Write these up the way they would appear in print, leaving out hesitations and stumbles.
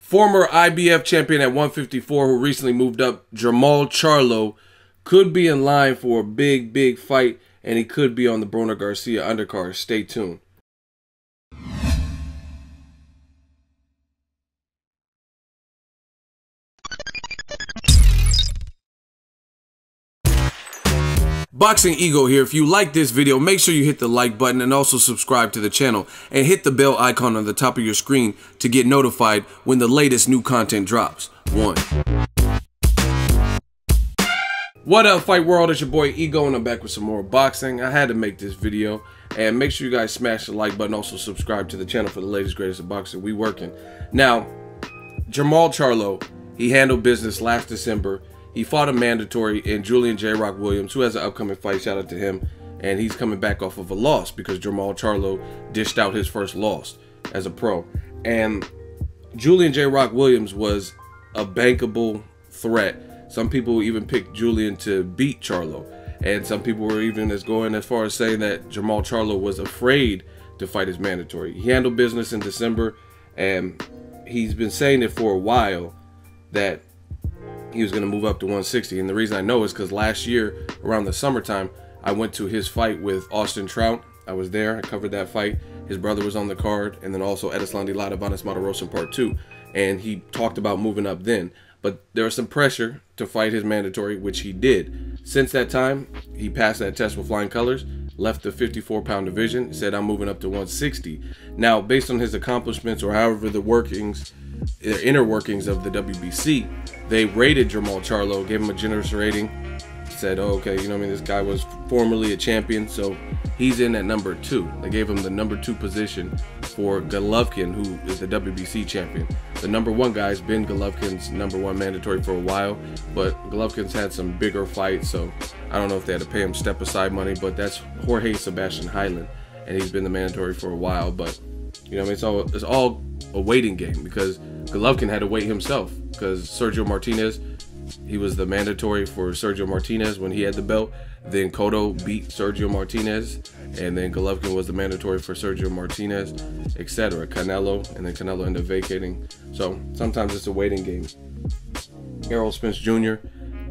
Former IBF champion at 154 who recently moved up, Jermall Charlo, could be in line for a big fight, and he could be on the Broner Garcia undercard. Stay tuned. Boxingego here. If you like this video, make sure you hit the like button and also subscribe to the channel and hit the bell icon on the top of your screen to get notified when the latest new content drops. What up, Fight World? It's your boy Ego, and I'm back with some more boxing. I had to make this video, and make sure you guys smash the like button. Also subscribe to the channel for the latest greatest of boxing. We working. Now, Jermall Charlo, he handled business last December. He fought a mandatory in Julian J. Rock Williams, who has an upcoming fight. Shout out to him. And he's coming back off of a loss because Jermall Charlo dished out his first loss as a pro. And Julian J. Rock Williams was a bankable threat. Some people even picked Julian to beat Charlo. And some people were even going as far as saying that Jermall Charlo was afraid to fight his mandatory. He handled business in December, and he's been saying it for a while that he was going to move up to 160. And the reason I know is because last year around the summertime, I went to his fight with Austin Trout. I was there. I covered that fight. His brother was on the card, and then also Edislandi Ladavanis Matarosa Part 2. And he talked about moving up then. But there was some pressure to fight his mandatory, which he did. Since that time, he passed that test with flying colors, left the 54-pound division, said, I'm moving up to 160. Now, based on his accomplishments, or however the inner workings of the WBC, they rated Jermall Charlo, gave him a generous rating, said, oh, okay, you know what I mean, this guy was formerly a champion, so he's in at number 2. They gave him the number 2 position for Golovkin, who is the WBC champion. The number 1 guy's been Golovkin's number 1 mandatory for a while, but Golovkin's had some bigger fights, so I don't know if they had to pay him step aside money, but that's Jorge Sebastian Heiland, and he's been the mandatory for a while. But you know what I mean, it's all a waiting game, because Golovkin had to wait himself, because Sergio Martinez, he was the mandatory for Sergio Martinez when he had the belt. Then Cotto beat Sergio Martinez, and then Golovkin was the mandatory for Sergio Martinez, etc. Canelo, and then Canelo ended up vacating. So sometimes it's a waiting game. Errol Spence Jr.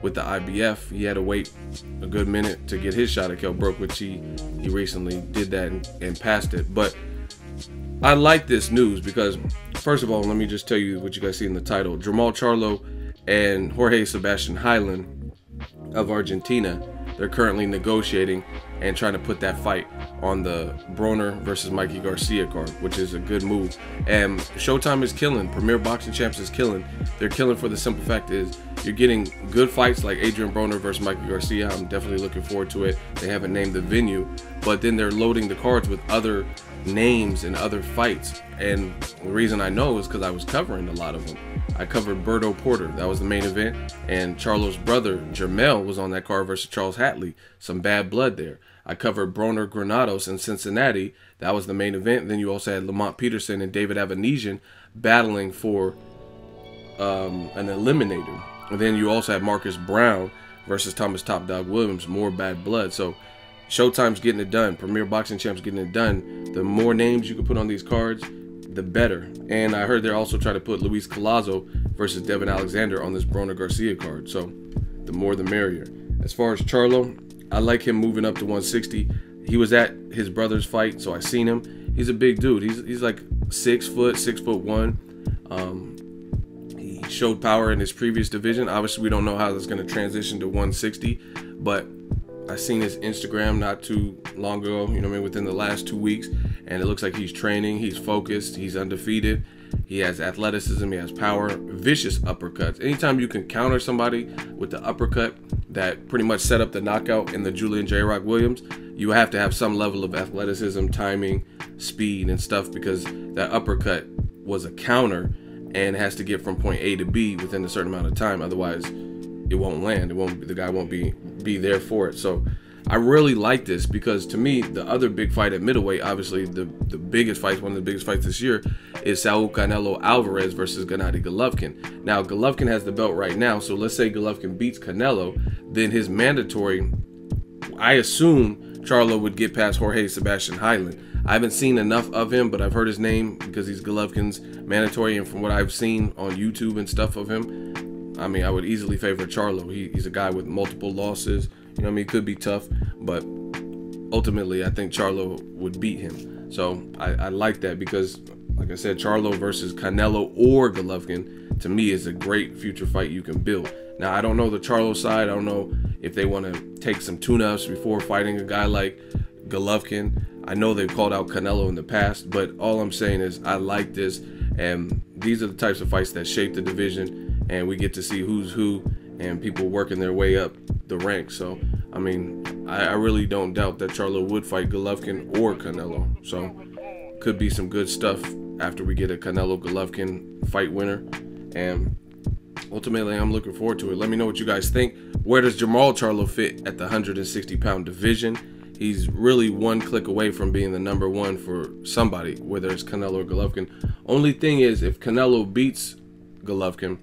with the IBF, he had to wait a good minute to get his shot at Kell Brook, which he recently did that and passed it. But I like this news because, first of all, let me just tell you what you guys see in the title. Jermall Charlo and Jorge Sebastian Heiland of Argentina, they're currently negotiating and trying to put that fight on the Broner versus Mikey Garcia card, which is a good move. And Showtime is killing. Premier Boxing Champs is killing. They're killing for the simple fact is you're getting good fights like Adrian Broner versus Mikey Garcia. I'm definitely looking forward to it. They haven't named the venue, but then they're loading the cards with other names and other fights. And the reason I know is because I was covering a lot of them. I covered Berto Porter, that was the main event, and Charlo's brother Jermall was on that card versus Charles Hatley. Some bad blood there. I covered Broner Granados in Cincinnati, that was the main event. Then you also had Lamont Peterson and David Avanesian battling for an eliminator. And then you also had Marcus Brown versus Thomas Top Dog Williams, more bad blood. So Showtime's getting it done. Premier Boxing Champs getting it done. The more names you can put on these cards, the better. And I heard they're also trying to put Luis Collazo versus Devin Alexander on this Broner Garcia card. So the more the merrier. As far as Charlo, I like him moving up to 160. He was at his brother's fight, so I seen him. He's a big dude. He's like 6 foot, 6'1". He showed power in his previous division. Obviously, we don't know how that's going to transition to 160, but I seen his Instagram not too long ago, you know what I mean, within the last 2 weeks, and it looks like he's training, he's focused, he's undefeated, he has athleticism, he has power, vicious uppercuts. Anytime you can counter somebody with the uppercut that pretty much set up the knockout in the Julian J. Rock Williams, you have to have some level of athleticism, timing, speed, and stuff, because that uppercut was a counter and has to get from point A to B within a certain amount of time. Otherwise, it won't land. The guy won't be there for it. So I really like this, because to me, the other big fight at middleweight, obviously the biggest fight, one of the biggest fights this year, is Saul Canelo Alvarez versus Gennady Golovkin. Now, Golovkin has the belt right now, so let's say Golovkin beats Canelo, then his mandatory, I assume Charlo would get past Jorge Sebastian Heiland. I haven't seen enough of him, but I've heard his name because he's Golovkin's mandatory, and from what I've seen on YouTube and stuff of him, I mean, I would easily favor Charlo. He's a guy with multiple losses. You know what I mean? He could be tough, but ultimately, I think Charlo would beat him. So I like that because, like I said, Charlo versus Canelo or Golovkin, to me, is a great future fight you can build. Now, I don't know the Charlo side. I don't know if they want to take some tune-ups before fighting a guy like Golovkin. I know they've called out Canelo in the past, but all I'm saying is I like this, and these are the types of fights that shape the division, and we get to see who's who and people working their way up the ranks. So, I mean, I really don't doubt that Charlo would fight Golovkin or Canelo. So, could be some good stuff after we get a Canelo-Golovkin fight winner, and ultimately, I'm looking forward to it. Let me know what you guys think. Where does Jermall Charlo fit at the 160-pound division? He's really one click away from being the #1 for somebody, whether it's Canelo or Golovkin. Only thing is, if Canelo beats Golovkin,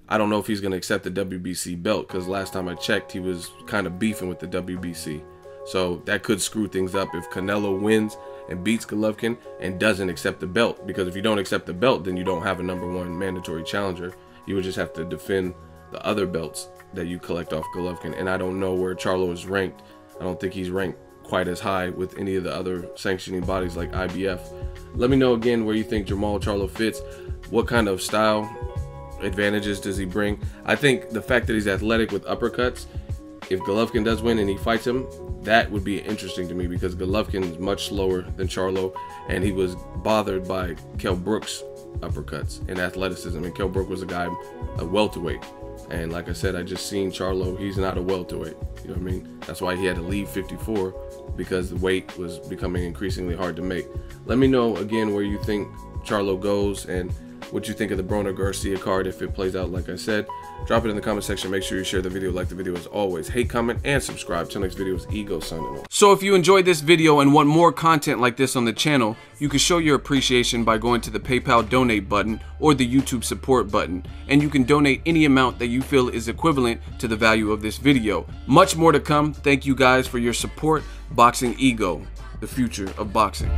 I don't know if he's going to accept the WBC belt, because last time I checked, he was kind of beefing with the WBC. So that could screw things up if Canelo wins and beats Golovkin and doesn't accept the belt. Because if you don't accept the belt, then you don't have a #1 mandatory challenger. You would just have to defend the other belts that you collect off Golovkin. And I don't know where Charlo is ranked. I don't think he's ranked quite as high with any of the other sanctioning bodies like IBF. Let me know again where you think Jermall Charlo fits. What kind of style advantages does he bring? I think the fact that he's athletic with uppercuts, if Golovkin does win and he fights him, that would be interesting to me, because Golovkin is much slower than Charlo, and he was bothered by Kell Brook's uppercuts and athleticism. And Kell Brook was a guy, a welterweight. And like I said, I just seen Charlo, he's not a welterweight. You know what I mean? That's why he had to leave 54, because the weight was becoming increasingly hard to make. Let me know again where you think Charlo goes and what you think of the Broner Garcia card if it plays out like I said. Drop it in the comment section. Make sure you share the video, like the video as always. Hate, comment, and subscribe. Till next video is Ego signing off. So if you enjoyed this video and want more content like this on the channel, you can show your appreciation by going to the PayPal donate button or the YouTube support button, and you can donate any amount that you feel is equivalent to the value of this video. Much more to come. Thank you guys for your support. Boxingego, the future of boxing.